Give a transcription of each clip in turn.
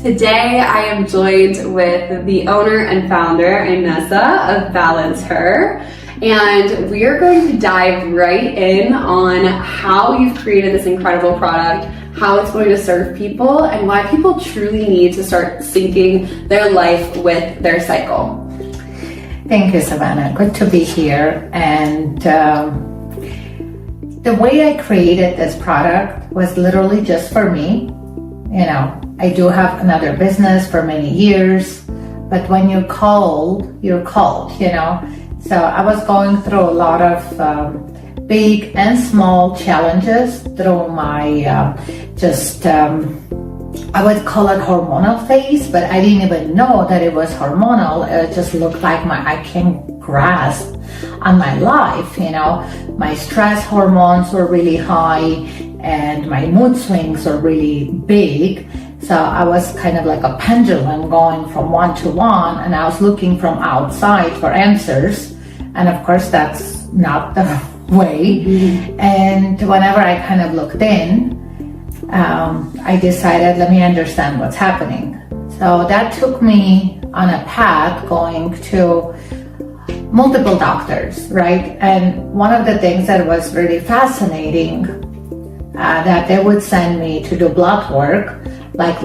Today I am joined with the owner and founder, Inessa of Balance Her, and we are going to dive right in on how you've created this incredible product, how it's going to serve people, and why people truly need to start syncing their life with their cycle. Thank you, Savannah. Good to be here. And the way I created this product was literally just for me. You know, I do have another business for many years, but when you're called, you're called, you know. So I was going through a lot of big and small challenges through my I would call it hormonal phase, but I didn't even know that it was hormonal. It just looked like I can't grasp on my life, you know. My stress hormones were really high and my mood swings were really big. So I was kind of like a pendulum going from one to one, and I was looking from outside for answers. And of course, that's not the way. Mm-hmm. And whenever I kind of looked in, I decided, let me understand what's happening. So that took me on a path going to multiple doctors, right? And one of the things that was really fascinating, that they would send me to do blood work like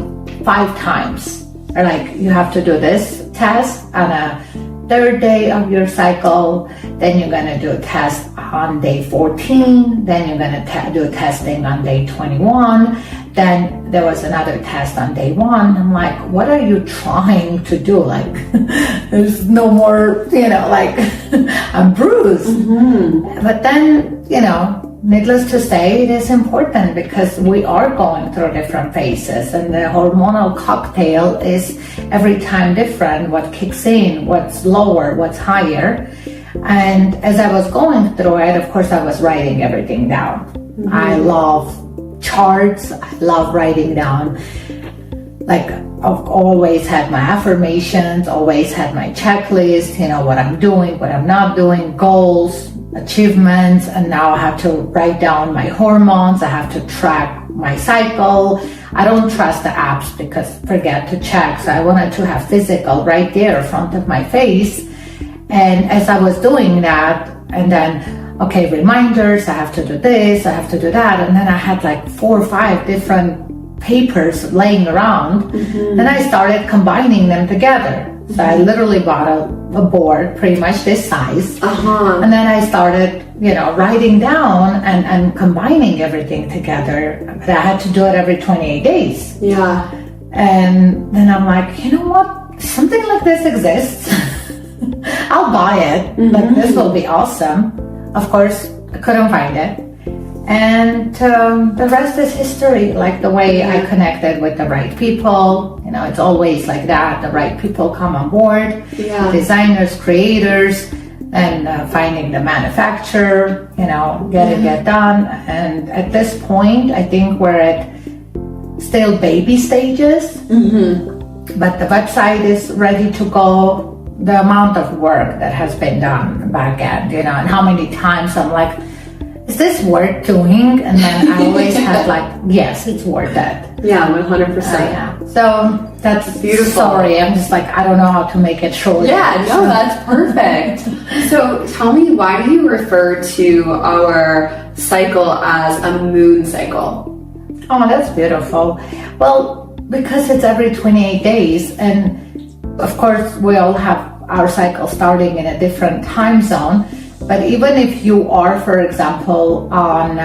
5 times. Or like, you have to do this test on a 3rd day of your cycle, then you're going to do a test on day 14, then you're going to do testing on day 21, then there was another test on day 1. I'm like, what are you trying to do? Like, there's no more, you know, like, I'm bruised. Mm-hmm. But then, you know, needless to say, it is important because we are going through different phases, and the hormonal cocktail is every time different, what kicks in, what's lower, what's higher. And as I was going through it, of course, I was writing everything down. Mm-hmm. I love charts. I love writing down. Like, I've always had my affirmations, always had my checklist, you know, what I'm doing, what I'm not doing, goals, achievements, and now I have to write down my hormones. I have to track my cycle. I don't trust the apps because forget to check. So I wanted to have physical right there in front of my face. And as I was doing that, and then, okay, reminders, I have to do this, I have to do that. And then I had like 4 or 5 different papers laying around. Mm-hmm. Then I started combining them together. So I literally bought a board pretty much this size. Uh-huh. And then I started, you know, writing down and combining everything together. But I had to do it every 28 days. Yeah. And then I'm like, you know what? Something like this exists. I'll buy it. Mm-hmm. Like, this will be awesome. Of course, I couldn't find it. And the rest is history, like the way I connected with the right people. You know, it's always like that. The right people come on board, designers, creators, and finding the manufacturer, you know, get it done. And at this point, I think we're at still baby stages, but the website is ready to go. The amount of work that has been done back end, you know, and how many times I'm like, is this worth doing? And then I always have like, yes, it's worth it. Yeah, 100%. Yeah. So that's beautiful. Sorry, I'm just like, I don't know how to make it short. Yeah, no, that's perfect. So tell me, why do you refer to our cycle as a moon cycle? Oh, that's beautiful. Well, because it's every 28 days, and of course we all have our cycle starting in a different time zone. But even if you are, for example, on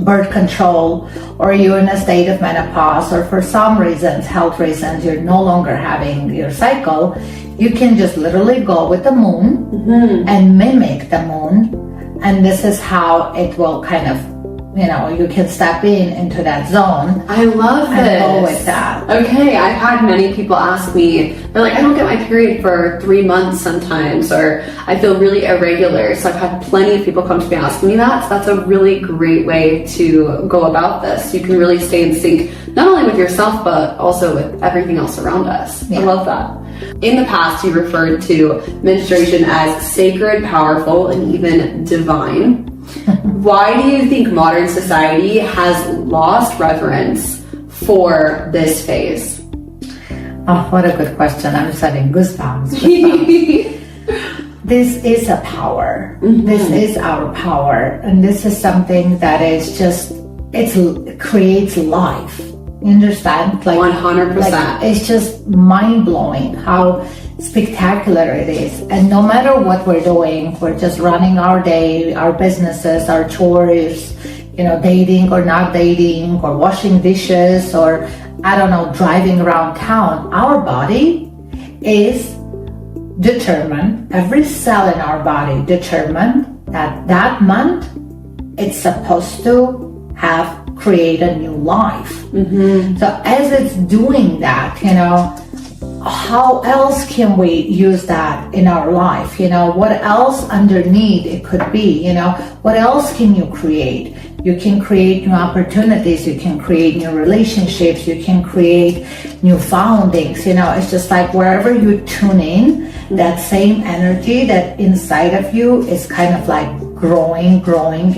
birth control, or you're in a state of menopause, or for some reasons, health reasons, you're no longer having your cycle, you can just literally go with the moon and mimic the moon. And this is how it will kind of, you know, you can step into that zone. I love this. And go with that. Okay, I've had many people ask me, they're like, I don't get my period for 3 months sometimes, or I feel really irregular. So I've had plenty of people come to me asking me that. So that's a really great way to go about this. You can really stay in sync, not only with yourself, but also with everything else around us. Yeah. I love that. In the past, you referred to menstruation as sacred, powerful, and even divine. Why do you think modern society has lost reverence for this phase? Oh, what a good question. I'm just having goosebumps. This is a power. This is our power. And this is something that is just, it creates life. You understand? Like 100%. Like, it's just mind-blowing how spectacular it is. And no matter what we're doing, we're just running our day, our businesses, our chores, dating or not dating, or washing dishes, or I don't know, driving around town. Our body is determined, every cell in our body determined that month it's supposed to create a new life. So as it's doing that, how else can we use that in our life? What else underneath it could be? What else can you create? You can create new opportunities, you can create new relationships, you can create new foundings. It's just like wherever you tune in, that same energy that inside of you is kind of like growing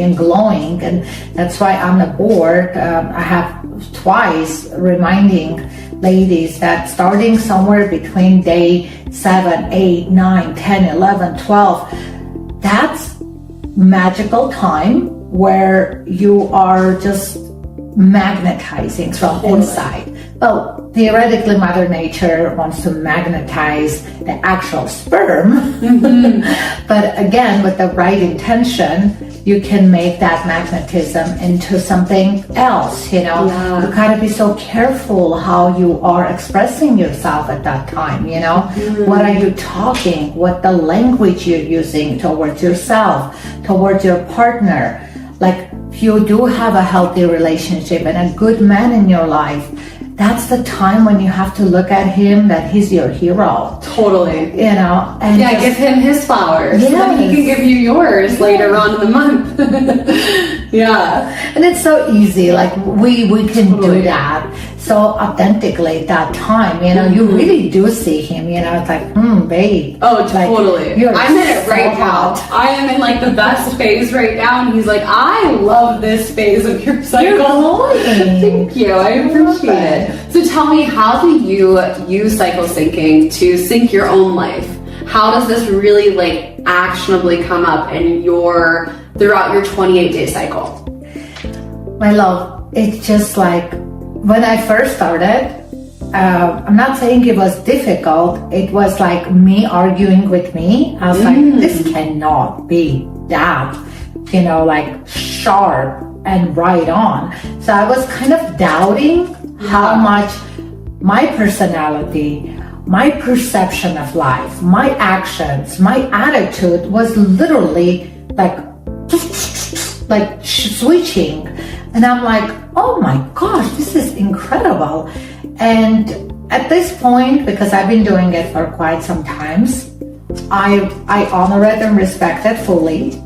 and glowing. And that's why on the board, I have twice reminding ladies that starting somewhere between day 7, 8, 9, 10, 11, 12, that's magical time where you are just magnetizing from inside. Well, theoretically, Mother Nature wants to magnetize the actual sperm. But again, with the right intention, you can make that magnetism into something else. You gotta be so careful how you are expressing yourself at that time. What are you talking? What the language you're using towards yourself, towards your partner. Like, if you do have a healthy relationship and a good man in your life, that's the time when you have to look at him that he's your hero. Totally. And give him his flowers. Yes. So that he can give you yours later on in the month. And it's so easy. Like we can do that so authentically at that time. You really do see him. It's like, babe. Oh, totally. I'm in it right now. Hot. I am in like the best phase right now, and he's like, I love this phase of your cycle. Thank you. I appreciate it. So tell me, how do you use cycle syncing to sync your own life? How does this really like actionably come up in throughout your 28-day cycle? My love, it's just like when I first started, I'm not saying it was difficult. It was like me arguing with me. I was like, this cannot be that, like sharp and right on. So I was kind of doubting how much my personality, my perception of life, my actions, my attitude was literally like switching. And I'm like, oh my gosh, this is incredible. And at this point, because I've been doing it for quite some time, I honor it and respect it fully.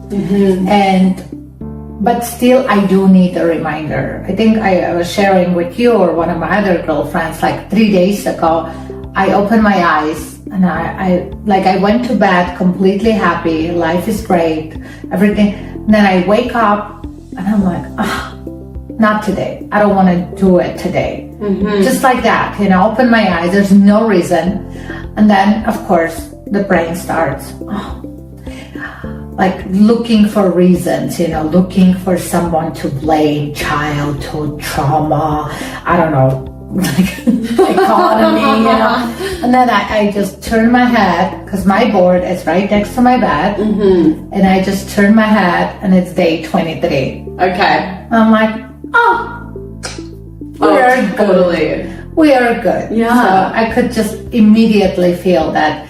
But still, I do need a reminder. I think I was sharing with you or one of my other girlfriends, like 3 days ago, I opened my eyes and I went to bed completely happy. Life is great, everything. And then I wake up and I'm like, not today. I don't want to do it today. Just like that, open my eyes. There's no reason. And then, of course, the brain starts, like looking for reasons, looking for someone to blame, childhood trauma, I don't know, like economy, And then I just turn my head, because my board is right next to my bed, and I just turn my head and it's day 23. Okay. I'm like, we are good. Totally. We are good. Yeah. So I could just immediately feel that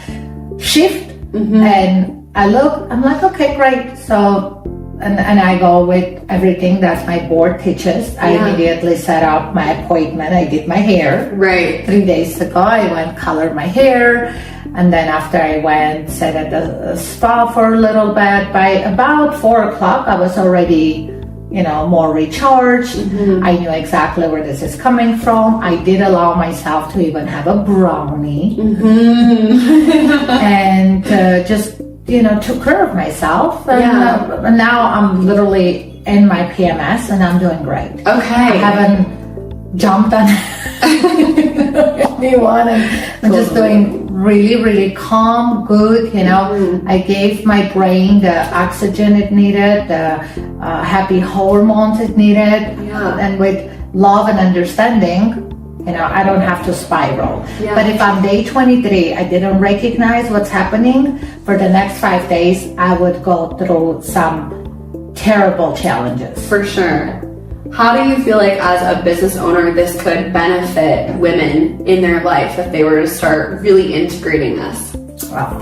shift, and I look, I'm like, okay, great. So, and I go with everything that my board teaches. I immediately set up my appointment. I did my hair. Right. 3 days ago, I went color my hair. And then after I went, sat at the spa for a little bit. By about 4 o'clock, I was already, more recharged. I knew exactly where this is coming from. I did allow myself to even have a brownie. And just, took care of myself. And now I'm literally in my PMS and I'm doing great. Okay. I haven't jumped on anyone, and I'm just doing really, really calm, good, I gave my brain the oxygen it needed, the happy hormones it needed, and with love and understanding, I don't have to spiral. But if on day 23 I didn't recognize what's happening, for the next 5 days I would go through some terrible challenges. For sure. How do you feel like as a business owner this could benefit women in their life if they were to start really integrating this? Wow.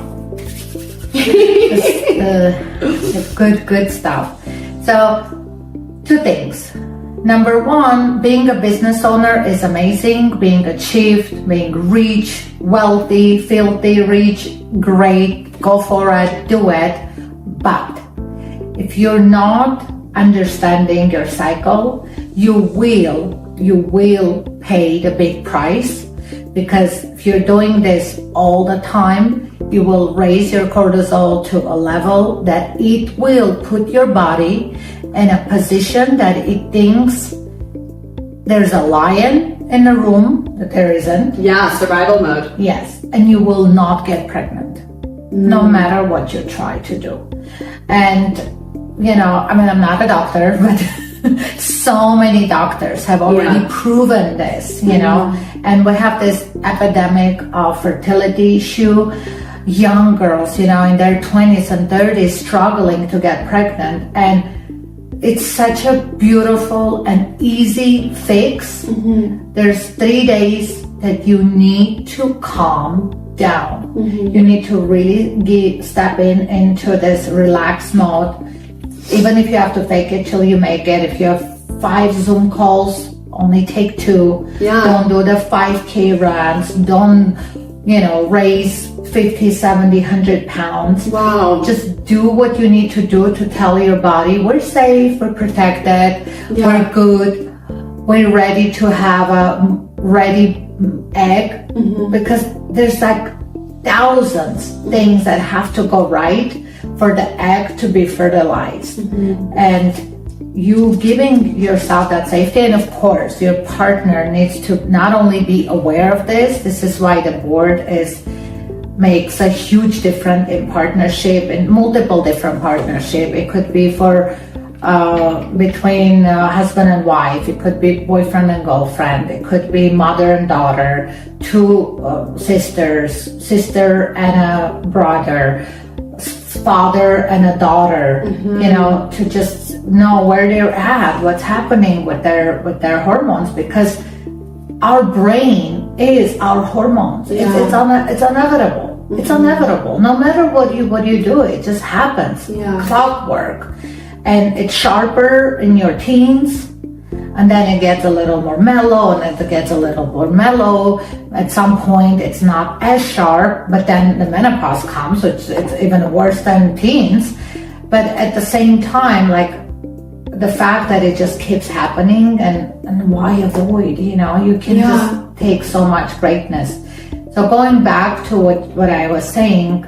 Good stuff. So 2 things. Number 1, being a business owner is amazing. Being achieved, being rich, wealthy, filthy, rich, great, go for it, do it. But if you're not understanding your cycle, you will pay the big price, because if you're doing this all the time, you will raise your cortisol to a level that it will put your body in a position that it thinks there's a lion in the room that there isn't. Yeah, survival mode. Yes, and you will not get pregnant, no matter what you try to do. And I'm not a doctor, but so many doctors have already proven this, and we have this epidemic of fertility issue. Young girls, in their 20s and 30s struggling to get pregnant, and it's such a beautiful and easy fix. There's 3 days that you need to calm down. You need to really step into this relaxed mode. Even if you have to fake it till you make it, if you have 5 Zoom calls, only take 2. Don't do the 5K runs. Don't, raise 50, 70, 100 pounds. Wow. Just do what you need to do to tell your body, we're safe, we're protected, we're good, we're ready to have a ready egg. Because there's like thousands things that have to go right for the egg to be fertilized. And you giving yourself that safety, and of course your partner needs to not only be aware of this. This is why the board makes a huge difference in partnership, in multiple different partnership. It could be for between husband and wife, it could be boyfriend and girlfriend, it could be mother and daughter, 2 sisters, sister and a brother, father and a daughter, to just know where they're at, what's happening with their hormones, because our brain is our hormones. It's inevitable. It's inevitable. No matter what you do, it just happens. Clockwork. And it's sharper in your teens, and then it gets a little more mellow, and then it gets a little more mellow. At some point, it's not as sharp, but then the menopause comes, so it's even worse than teens. But at the same time, like, the fact that it just keeps happening, and why avoid, you can just take so much greatness. So going back to what I was saying,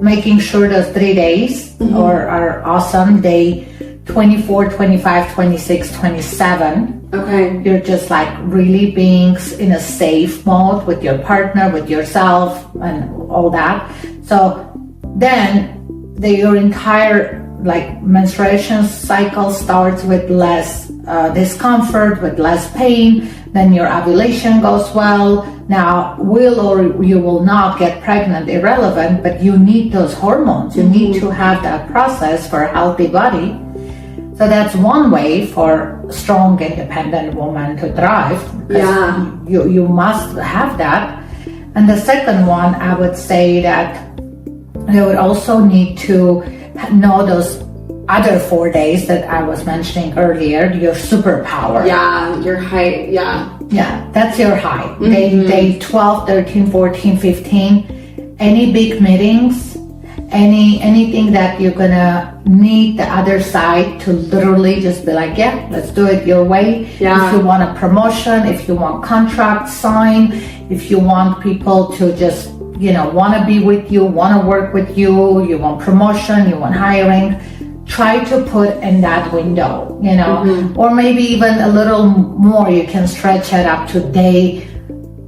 making sure those 3 days are awesome. Day 24, 25, 26, 27. Okay. You're just like really being in a safe mode with your partner, with yourself, and all that. So then your entire menstruation cycle starts with less discomfort, with less pain. Then your ovulation goes well. Now, will or you will not get pregnant, irrelevant, but you need those hormones. You need to have that process for a healthy body. So that's one way for a strong, independent woman to thrive. You must have that. And the second one, I would say that they would also need to know those other 4 days that I was mentioning earlier, your superpower. Your height, Yeah, that's your high. Day 12, 13, 14, 15, any big meetings, anything that you're gonna need the other side to literally just be like, yeah, let's do it your way. If you want a promotion, if you want contract signed, if you want people to just, want to be with you, want to work with you, you want promotion, you want hiring, try to put in that window, or maybe even a little more. You can stretch it up to day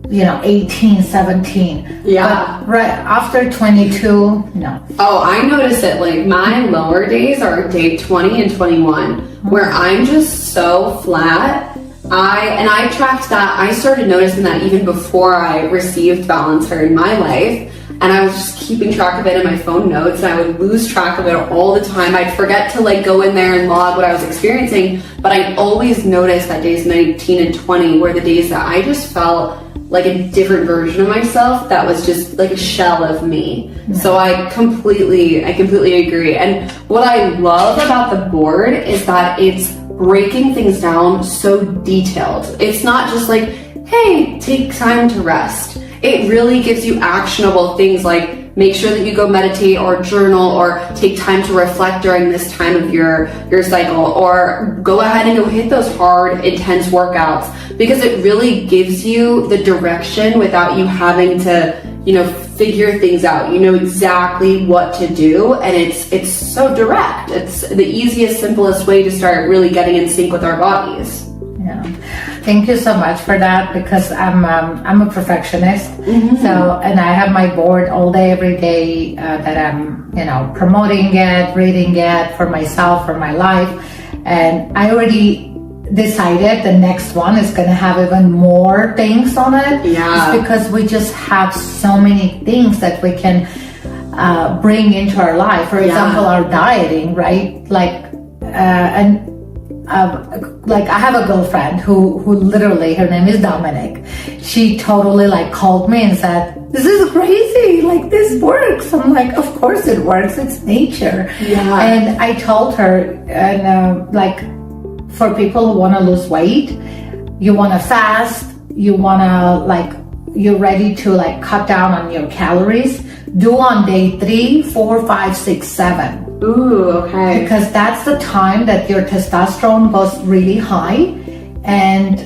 18, 17. Yeah. But right after 22, no. Oh, I notice it. Like my lower days are day 20 and 21, where I'm just so flat. I tracked that. I started noticing that even before I received Balancer in my life. And I was just keeping track of it in my phone notes, and I would lose track of it all the time. I'd forget to like go in there and log what I was experiencing, but I always noticed that days 19 and 20 were the days that I just felt like a different version of myself that was just like a shell of me. Yeah. So I completely agree. And what I love about the board is that it's breaking things down so detailed. It's not just like, hey, take time to rest. It really gives you actionable things like make sure that you go meditate or journal or take time to reflect during this time of your cycle, or go ahead and go hit those hard, intense workouts, because it really gives you the direction without you having to, figure things out. You know exactly what to do, and it's so direct. It's the easiest, simplest way to start really getting in sync with our bodies. Yeah. Thank you so much for that, because I'm a perfectionist. So, and I have my board all day, every day that I'm, promoting it, reading it for myself, for my life. And I already decided the next one is going to have even more things on it. Yeah. It's because we just have so many things that we can bring into our life. For example, our dieting, right? Like I have a girlfriend who literally, her name is Dominic. She totally called me and said, "This is crazy, this works." I'm like, of course it works, it's nature. Yeah. And I told her, and for people who want to lose weight, you want to fast, you want to you're ready to cut down on your calories, do on day 3, 4, 5, 6, 7. Ooh, okay. Because that's the time that your testosterone goes really high, and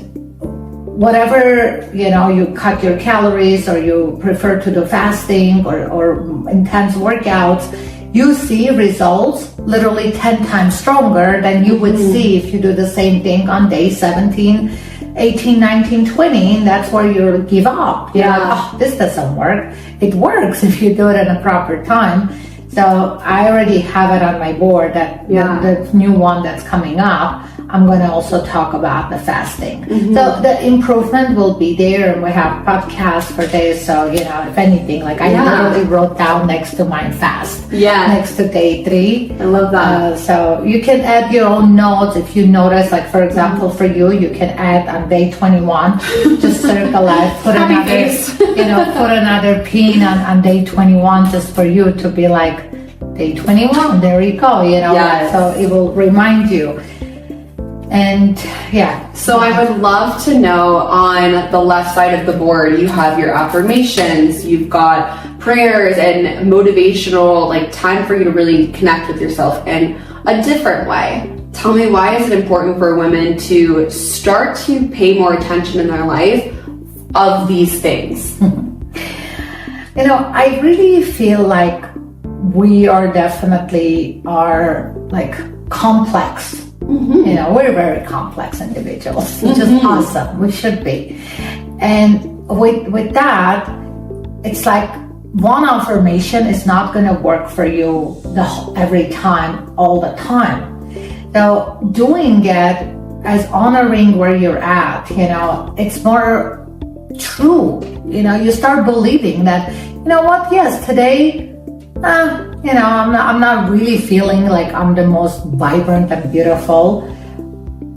whatever, you cut your calories or you prefer to do fasting or intense workouts, you see results literally 10 times stronger than you would see if you do the same thing on day 17, 18, 19, 20, and that's where you give up. You're like, oh, this doesn't work. It works if you do it in a proper time. So I already have it on my board that the new one that's coming up, I'm going to also talk about the fasting. So the improvement will be there, and we have podcasts for this. So, if anything, I literally wrote down next to my fast, next to day 3. I love that. So you can add your own notes if you notice, for example, for you can add on day 21, just circle it, put put another pin on day 21 just for you to be day 21, there you go, Yes. So it will remind you. And so I would love to know, on the left side of the board, you have your affirmations, you've got prayers and motivational, time for you to really connect with yourself in a different way. Tell me, why is it important for women to start to pay more attention in their life of these things? I really feel we are definitely complex. We're very complex individuals, which is awesome. We should be. And with that, it's one affirmation is not going to work for you every time, all the time. So doing it as honoring where you're at, it's more true. You start believing that, yes, today, I'm not really feeling like I'm the most vibrant and beautiful,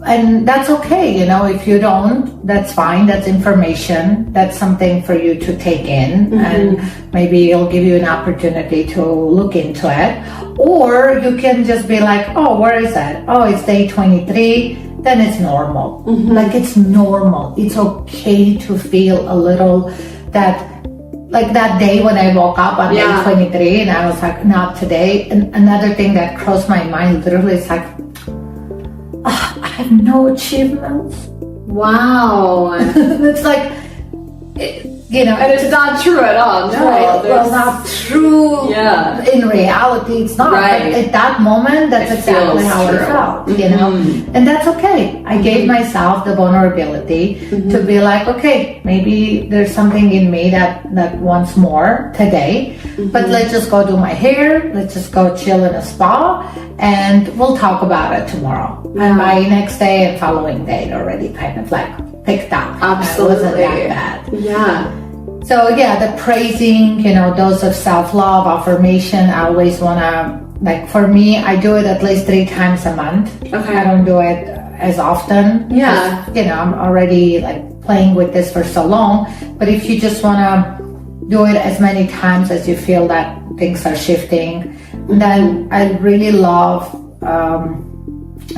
and that's okay. If you don't, that's fine. That's information. That's something for you to take in, and maybe it'll give you an opportunity to look into it. Or you can just be oh, where is that? Oh, it's day 23. Then it's normal. It's normal. It's okay to feel a little that. That day when I woke up on day 23, and I was not today. And another thing that crossed my mind literally is I have no achievements. Wow. It's And it's not true at all. No, well, not true. Yeah. In reality, it's not. Right. But at that moment, that's exactly how I felt, and that's okay. I gave myself the vulnerability to be like, okay, maybe there's something in me that wants more today, but let's just go do my hair. Let's just go chill in a spa, and we'll talk about it tomorrow. And by next day and following day, it already kind of like picked up. Absolutely. It wasn't that bad. Yeah. So yeah, the praising, dose of self-love, affirmation, I always want to, like for me, I do it at least 3 times a month. Okay. I don't do it as often. Yeah. I'm already like playing with this for so long. But if you just want to do it as many times as you feel that things are shifting, then I really love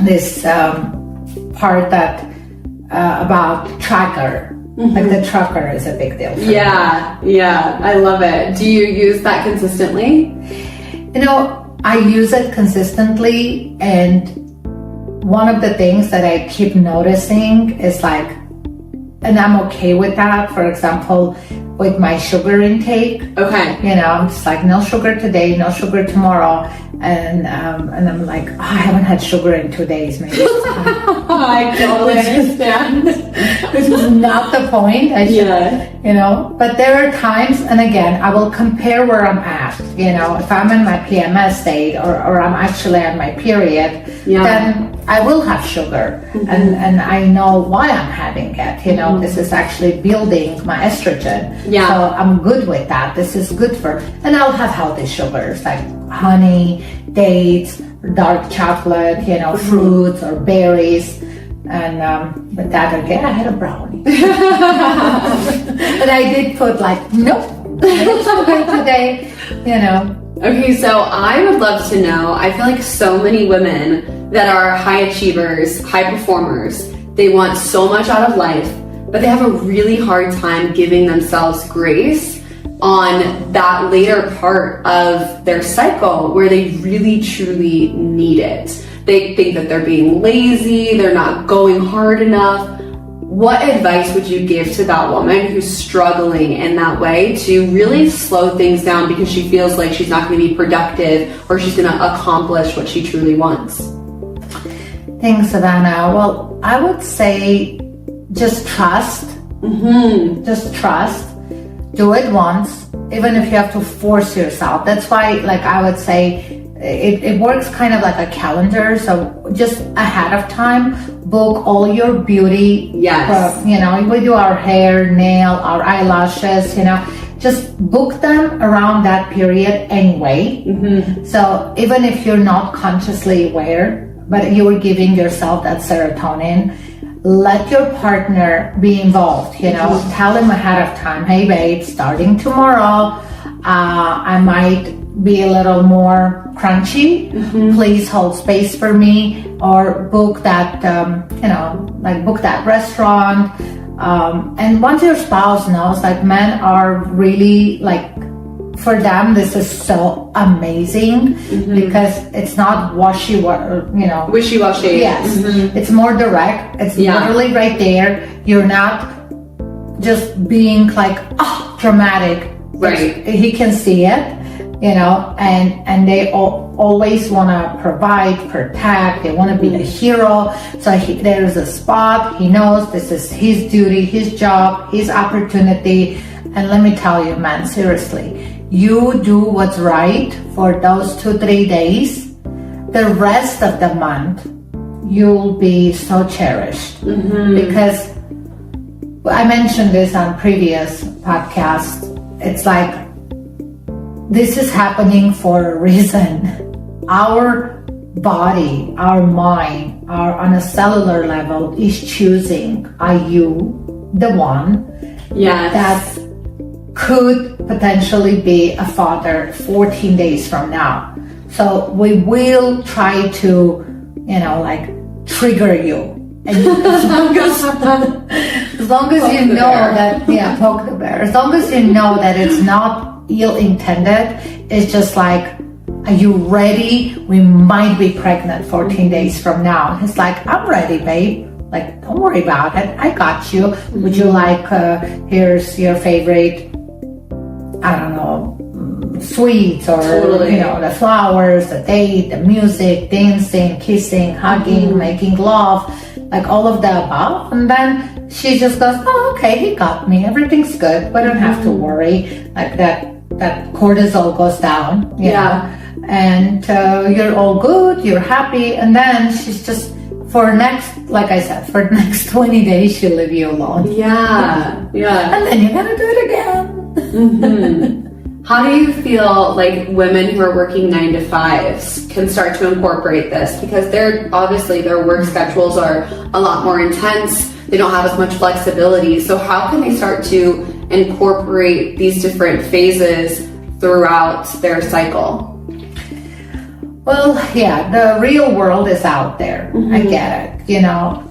this part that about tracker. Like the tracker is a big deal for me. Yeah, I love it. Do you use that consistently? I use it consistently, and one of the things that I keep noticing is like, and I'm okay with that, for example, with my sugar intake. Okay. I'm just like, no sugar today, no sugar tomorrow. And I'm like, I haven't had sugar in 2 days, maybe. I totally understand. This is not the point. But there are times, and again, I will compare where I'm at. If I'm in my PMS state or I'm actually on my period, then I will have sugar, and I know why I'm having it. This is actually building my estrogen. Yeah. So I'm good with that. This is good and I'll have healthy sugars like honey, dates, dark chocolate, fruits or berries. And but that again, I had a brownie. But I did put like, nope, no sugar today, Okay, so I would love to know, I feel like so many women that are high achievers, high performers, they want so much out of life, but they have a really hard time giving themselves grace on that later part of their cycle where they really truly need it. They think that they're being lazy, they're not going hard enough. What advice would you give to that woman who's struggling in that way to really slow things down because she feels like she's not going to be productive or she's going to accomplish what she truly wants? Thanks, Savannah. Well, I would say just trust. Just trust. Do it once, even if you have to force yourself. That's why, I would say, it works kind of like a calendar. So just ahead of time, book all your beauty. Yes. We do our hair, nail, our eyelashes, just book them around that period anyway. So even if you're not consciously aware, but you're giving yourself that serotonin, let your partner be involved, tell him ahead of time, hey babe, starting tomorrow, I might be a little more crunchy. Please hold space for me, or book that, book that restaurant. And once your spouse knows, men are really for them, this is so amazing because it's not wishy-washy. Yes, it's more direct. It's literally right there. You're not just being dramatic. Right. He can see it, and they always want to provide, protect. They want to be a hero. So there's a spot. He knows this is his duty, his job, his opportunity. And let me tell you, man, seriously, you do what's right for those 2-3 days. The rest of the month, you'll be so cherished. Because I mentioned this on previous podcasts. It's this is happening for a reason. Our body, our mind, on a cellular level is choosing, are you the one that could potentially be a father 14 days from now? So we will try to, trigger you. And as long as you know that, poke the bear. As long as you know that it's not ill-intended, it's just are you ready? We might be pregnant 14 days from now. And it's I'm ready, babe. Like, don't worry about it. I got you. Would you like, here's your favorite, I don't know, sweets or, Totally. you know, the flowers, the date, the music, dancing, kissing, hugging, making love, like all of the above. And then she just goes, oh, okay, he got me. Everything's good. We don't have to worry. Like that cortisol goes down, you know, and you're all good, you're happy. And then she's just, like I said, for the next 20 days, she'll leave you alone. Yeah. And then you're gonna do it again. How do you feel like women who are working 9 to 5s can start to incorporate this? Because obviously their work schedules are a lot more intense. They don't have as much flexibility. So how can they start to incorporate these different phases throughout their cycle? Well, yeah, the real world is out there. I get it, you know.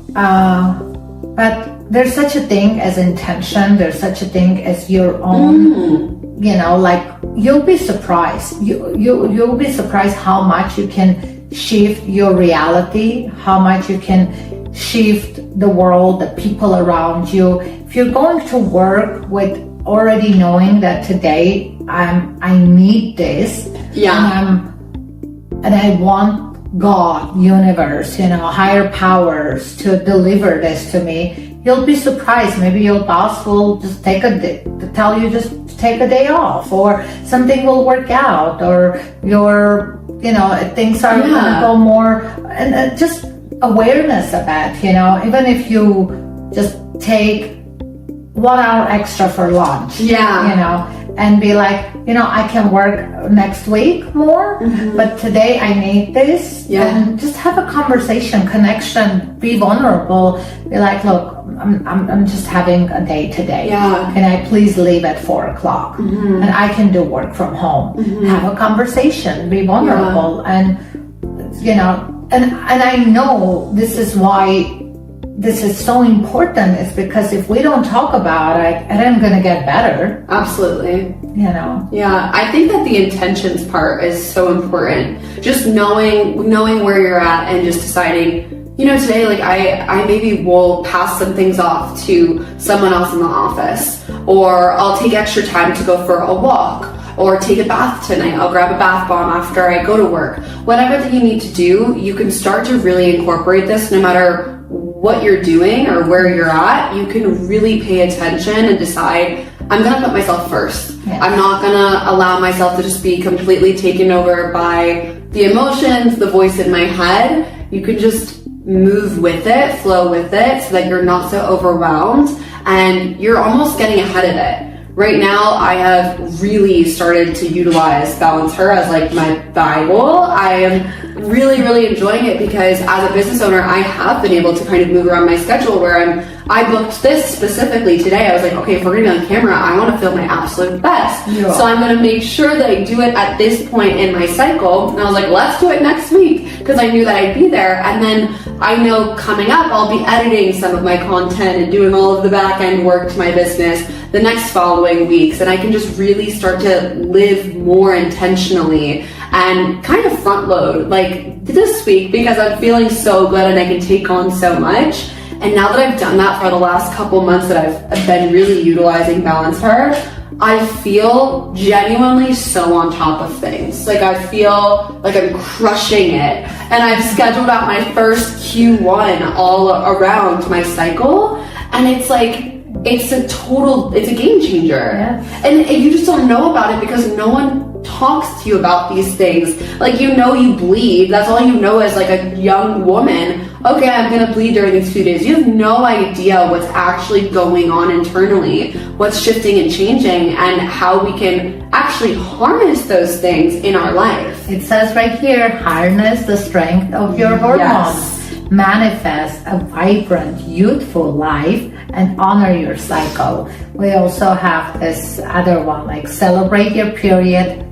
But there's such a thing as intention. There's such a thing as your own. You know, like you'll be surprised. You'll be surprised how much you can shift your reality, how much you can shift the world, the people around you. If you're going to work with already knowing that today I need this, and I want God, universe, you know, higher powers to deliver this to me, you'll be surprised. Maybe your boss will just tell you just take a day off, or something will work out, or things are gonna go more, and just awareness of that, you know, even if you just take 1 hour extra for lunch, you know, and be like, you know, I can work next week more, but today I need this, and just have a conversation, connection, be vulnerable, be like, look, I'm just having a day today. Can I please leave at 4:00? And I can do work from home. Have a conversation, be vulnerable, and you know, and I know this is why this is so important, is because if we don't talk about it, it ain't gonna get better. Absolutely. You know? Yeah, I think that the intentions part is so important. Just knowing where you're at and just deciding, you know, today, like I maybe will pass some things off to someone else in the office, or I'll take extra time to go for a walk, or take a bath tonight. I'll grab a bath bomb after I go to work. Whatever that you need to do, you can start to really incorporate this no matter what you're doing or where you're at. You can really pay attention and decide, I'm gonna put myself first. I'm not gonna allow myself to just be completely taken over by the emotions, the voice in my head. You can just move with it, flow with it, so that you're not so overwhelmed and you're almost getting ahead of it. Right now, I have really started to utilize Balance Her as like my Bible. I am really, really enjoying it because as a business owner, I have been able to kind of move around my schedule where I booked this specifically today. I was like, okay, if we're gonna be on camera, I wanna feel my absolute best. So I'm gonna make sure that I do it at this point in my cycle. And I was like, let's do it next week, because I knew that I'd be there. And then I know coming up, I'll be editing some of my content and doing all of the back end work to my business the next following weeks. And I can just really start to live more intentionally and kind of front load like this week, because I'm feeling so good and I can take on so much. And now that I've done that for the last couple months that I've been really utilizing Balance Her, I feel genuinely so on top of things. Like I feel like I'm crushing it. And I've scheduled out my first Q1 all around my cycle. And it's like, it's a game changer. And you just don't know about it because no one talks to you about these things. Like, you know, you bleed. That's all you know as like a young woman. Okay, I'm gonna bleed during these few days. You have no idea what's actually going on internally, what's shifting and changing, and how we can actually harness those things in our life. It says right here, harness the strength of your hormones. Manifest a vibrant, youthful life and honor your cycle. We also have this other one, like celebrate your period.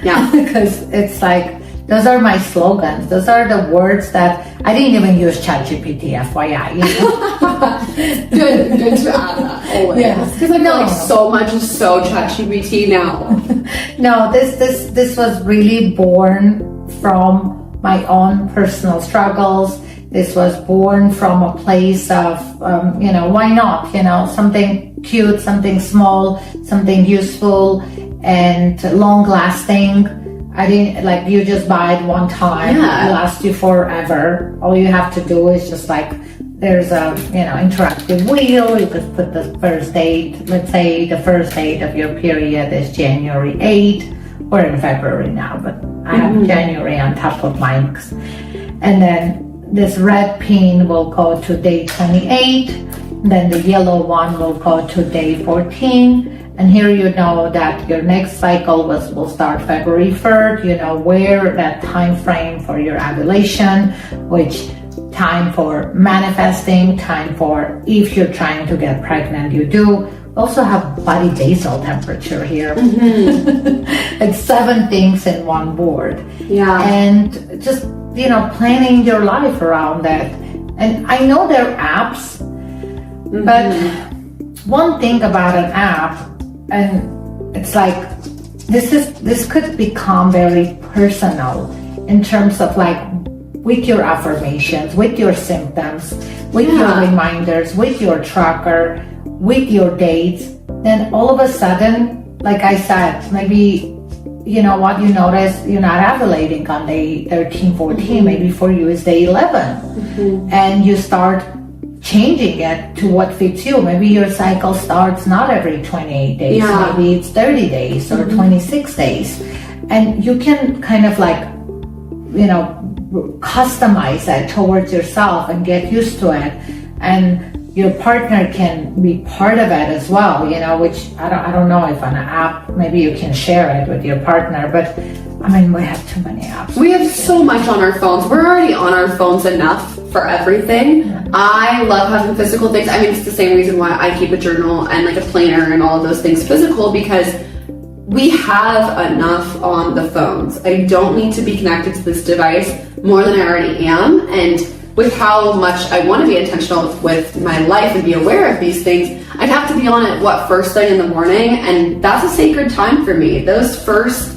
Yeah. Because it's like, those are my slogans. Those are the words that I didn't even use ChatGPT, FYI. You know? good to add that always. Because I feel like so much is so ChatGPT now. No, this was really born from my own personal struggles, This was born from a place of, why not? Something cute, something small, something useful and long lasting. I didn't like you just buy it one time, it lasts you forever. All you have to do is just like there's a interactive wheel. You could put the first date. Let's say the first date of your period is January 8th. We're in February now, but I have January on top of mine. And then this red pin will go to day 28. Then the yellow one will go to day 14. And here you know that your next cycle will start February 3rd. You know where that time frame for your ovulation, which time for manifesting, time for if you're trying to get pregnant, you do. Also have body basal temperature here. It's 7 things in one board. Yeah. And just, planning your life around that. And I know there are apps, but one thing about an app, and it's like, this could become very personal in terms of like, with your affirmations, with your symptoms, with your reminders, with your tracker, with your dates, then all of a sudden, like I said, maybe, you notice you're not ovulating on day 13, 14, maybe for you it's day 11. And you start changing it to what fits you. Maybe your cycle starts not every 28 days, maybe it's 30 days or 26 days. And you can kind of like, customize that towards yourself and get used to it. And your partner can be part of it as well, which I don't know if on an app, maybe you can share it with your partner, but I mean, we have too many apps. We have so much on our phones. We're already on our phones enough for everything. I love having physical things. I mean, it's the same reason why I keep a journal and like a planner and all of those things physical, because we have enough on the phones. I don't need to be connected to this device more than I already am. And with how much I want to be intentional with my life and be aware of these things, I'd have to be on it, first thing in the morning? And that's a sacred time for me. Those first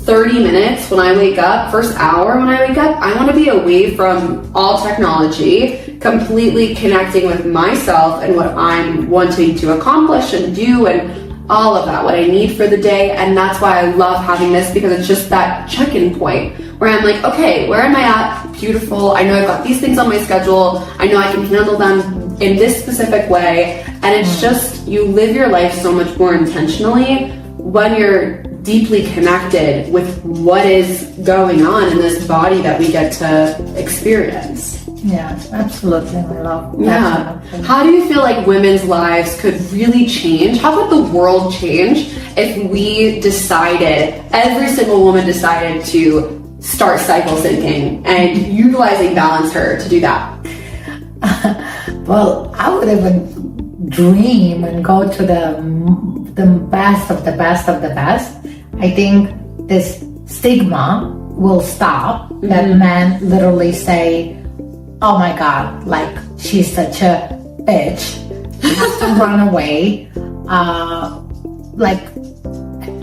30 minutes when I wake up, first hour when I wake up, I want to be away from all technology, completely connecting with myself and what I'm wanting to accomplish and do and all of that, what I need for the day. And that's why I love having this, because it's just that check-in point where I'm like, okay, where am I at? Beautiful. I know I've got these things on my schedule. I know I can handle them in this specific way. And it's just, you live your life so much more intentionally when you're deeply connected with what is going on in this body that we get to experience. Yeah, absolutely. I love that. Yeah. How do you feel like women's lives could really change? How could the world change if we decided, every single woman decided to start cycle syncing and utilizing Balance Her to do that? Well, I would even dream and go to the best of the best of the best. I think this stigma will stop, that men literally say, oh my God, like she's such a bitch, she has to run away. Like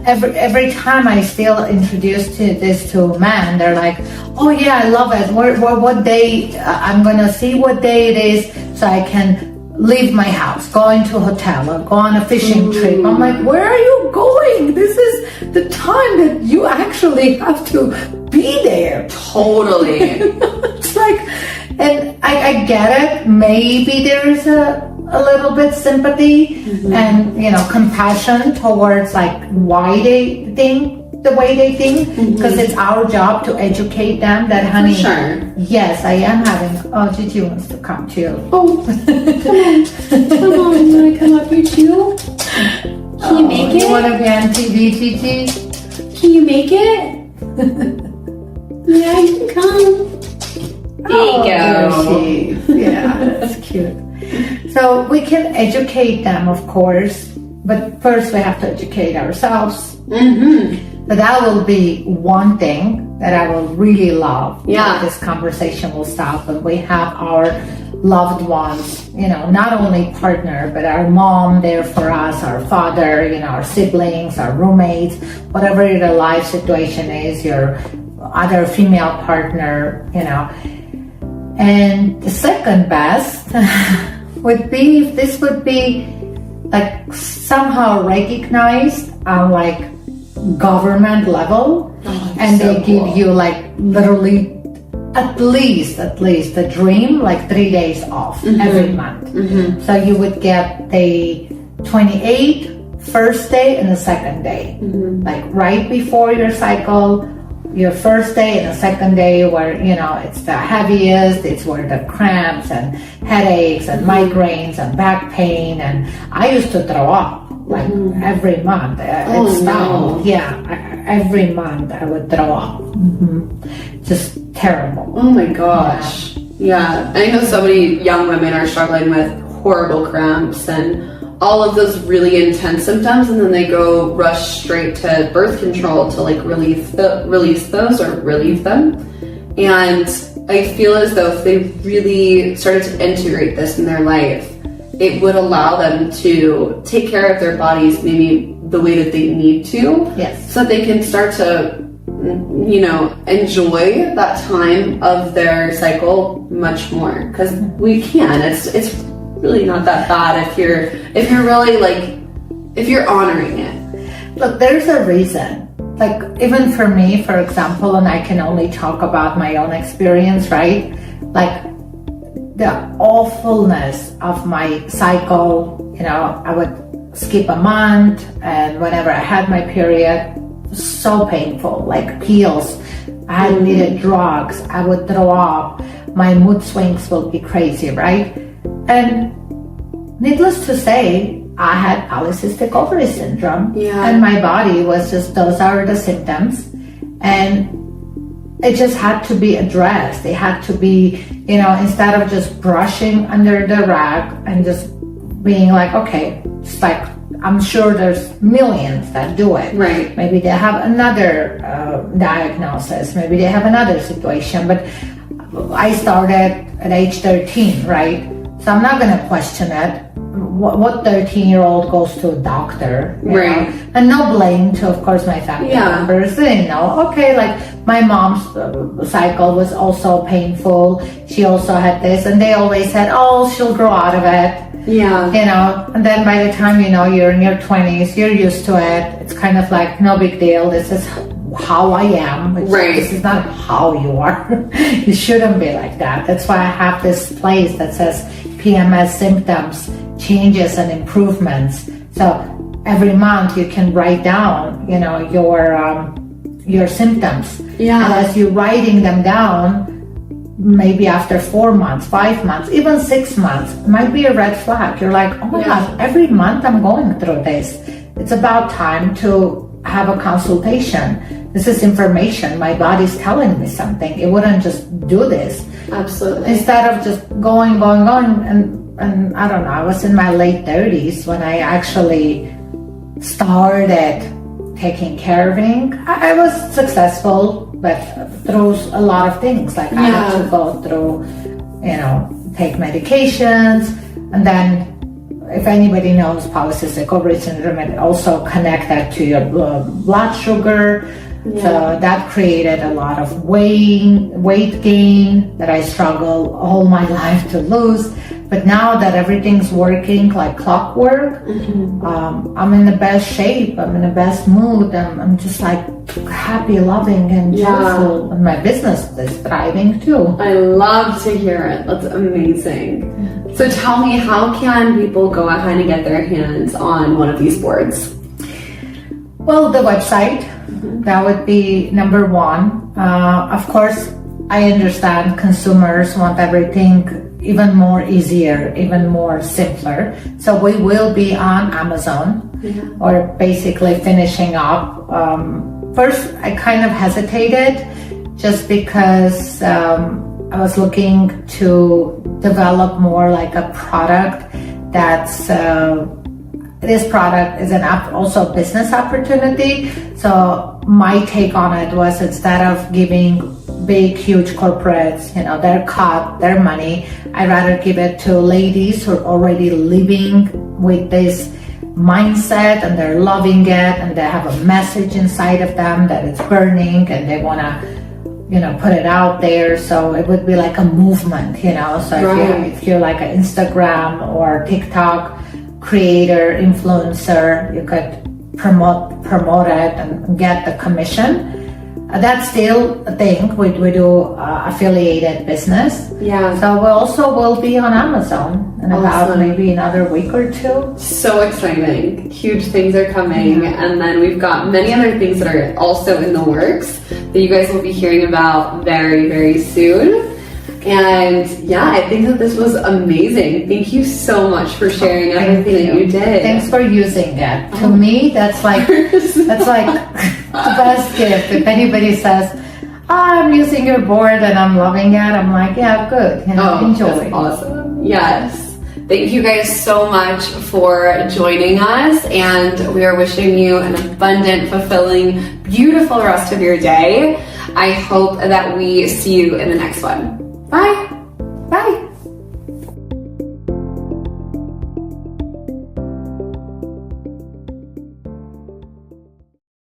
every time I still introduce this to men, they're like, oh yeah, I love it. What day, I'm gonna see what day it is so I can leave my house, go into a hotel or go on a fishing trip. I'm like, where are you going? This is the time that you actually have to be there. Totally. It's like, and I get it. Maybe there is a little bit sympathy and, compassion towards like why they think the way they think, because it's our job to educate them that, honey, sure. Yes, I am having, Gigi wants to come too. Oh, come on, you want to come up here too? Can you make it? You want to be on TV, Gigi? Can you make it? Yeah, you can come. There you go. Yeah, that's cute. So we can educate them, of course, but first we have to educate ourselves. But that will be one thing that I will really love. Yeah. This conversation will stop when we have our loved ones, not only partner, but our mom there for us, our father, our siblings, our roommates, whatever the life situation is, your other female partner, And the second best would be if this would be like somehow recognized on like government level, and they give you like literally at least the dream like 3 days off every month. So you would get the 28 first day and the second day, like right before your cycle, your first day and the second day where, you know, it's the heaviest, it's where the cramps and headaches and migraines and back pain, and I used to throw up like every month. Every month I would throw up. Just terrible. Oh my gosh. Yeah. I know so many young women are struggling with horrible cramps and all of those really intense symptoms, and then they go rush straight to birth control to like release those or relieve them. And I feel as though if they really started to integrate this in their life, it would allow them to take care of their bodies maybe the way that they need to. Yes. So that they can start to, you know, enjoy that time of their cycle much more, because we can. It's really not that bad if you're really like, if you're honoring it. Look, there's a reason. Like even for me, for example, and I can only talk about my own experience, right? Like the awfulness of my cycle, you know, I would skip a month, and whenever I had my period, so painful, like pills. I had needed drugs. I would throw up. My mood swings will be crazy, right? And needless to say, I had polycystic ovary syndrome, and my body was just, those are the symptoms, and it just had to be addressed. They had to be, you know, instead of just brushing under the rug and just being like, okay, it's like, I'm sure there's millions that do it. Right. Maybe they have another diagnosis. Maybe they have another situation. But I started at age 13, right? So I'm not going to question it. What 13-year-old goes to a doctor? Right. Know? And no blame to, of course, my family members. You know, okay, like my mom's cycle was also painful. She also had this, and they always said, oh, she'll grow out of it. Yeah. You know, and then by the time, you know, you're in your 20s, you're used to it. It's kind of like, no big deal. This is how I am. This is not how you are. You shouldn't be like that. That's why I have this place that says PMS symptoms, changes and improvements. So every month you can write down, you know, your symptoms. Yeah. And as you're writing them down, maybe after 4 months, 5 months, even 6 months, it might be a red flag. You're like, oh my God, every month I'm going through this. It's about time to have a consultation. This is information. My body's telling me something. It wouldn't just do this. Absolutely. Instead of just going, and I don't know, I was in my late 30s when I actually started taking care of it. I was successful, but through a lot of things. Like I had to go through, you know, take medications, and then if anybody knows polycystic ovary syndrome, it also connected to your blood sugar. So that created a lot of weight gain that I struggled all my life to lose. But now that everything's working like clockwork, I'm in the best shape. I'm in the best mood. I'm just like happy, loving, and joyful. And my business is thriving too. I love to hear it. That's amazing. So tell me, how can people go ahead and get their hands on one of these boards? Well, the website, that would be number one. Of course, I understand consumers want everything even more easier, even more simpler. So we will be on Amazon, or basically finishing up. First, I kind of hesitated just because I was looking to develop more like a product that's this product is also a business opportunity. So my take on it was, instead of giving big, huge corporates, you know, their money, I'd rather give it to ladies who are already living with this mindset, and they're loving it, and they have a message inside of them that it's burning, and they want to put it out there. So it would be like a movement, so if you're like an Instagram or TikTok creator, influencer, you could promote it and get the commission. That's still a thing. We do affiliated business. Yeah. So we also will be on Amazon in about maybe another week or two. So exciting. Huge things are coming. And then we've got many other things that are also in the works that you guys will be hearing about very, very soon. And yeah, I think that this was amazing. Thank you so much for sharing everything that you did. Thanks for using it. To me, that's like the best gift. If anybody says, I'm using your board and I'm loving it, I'm like, yeah, good. Enjoy. That's awesome. Yes. Thank you guys so much for joining us, and we are wishing you an abundant, fulfilling, beautiful rest of your day. I hope that we see you in the next one. Bye.